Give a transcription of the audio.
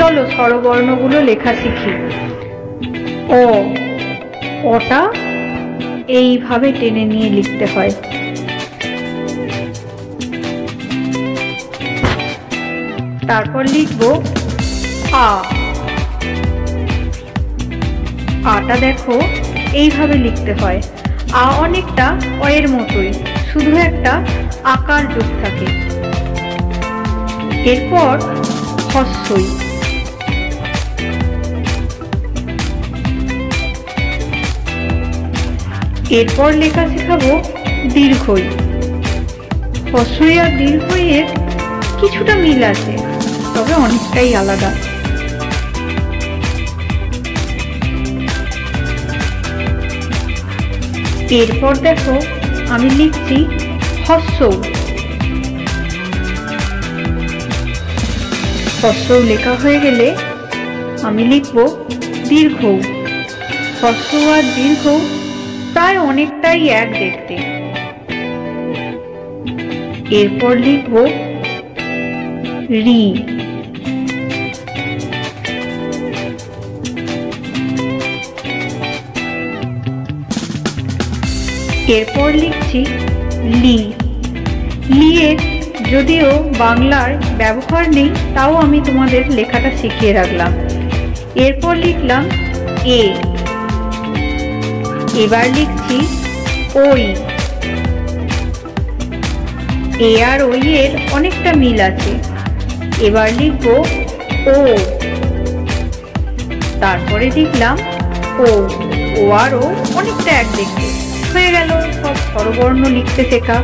চলো স্বরবর্ণগুলো লেখা শিখি। অটা এইভাবে টেনে নিয়ে লিখতে হয়। তারপর লিখব আ। আটা দেখো এইভাবে লিখতে হয়। আ অনেকটা অয়ের মতোই, শুধু একটা আকার যোগ থাকে। এরপর হস্যই। এরপর লেখা শেখাবো দীর্ঘই। হস্যই আর দীর্ঘই এর কিছুটা মিল আছে, তবে অনেকটাই আলাদা। এরপর দেখো আমি লিখছি হস্যৌ। হস্যৌ লেখা হয়ে গেলে আমি লিখব দীর্ঘৌ। হস্য আর দীর্ঘ প্রায় অনেকটাই এক দেখতে। এরপর লিখব রি। এরপর লিখছি লি। লি এর যদিও বাংলার ব্যবহার নেই, তাও আমি তোমাদের লেখাটা শিখিয়ে রাখলাম। এরপর লিখলাম এ। এবার লিখছি ওই। এ আর ওই এর অনেকটা মিল আছে। এবার লিখব ও। তারপরে লিখলাম ও। ও আর ও অনেকটা এক দেখতে। হয়ে গেল সব স্বরবর্ণ লিখতে শেখা।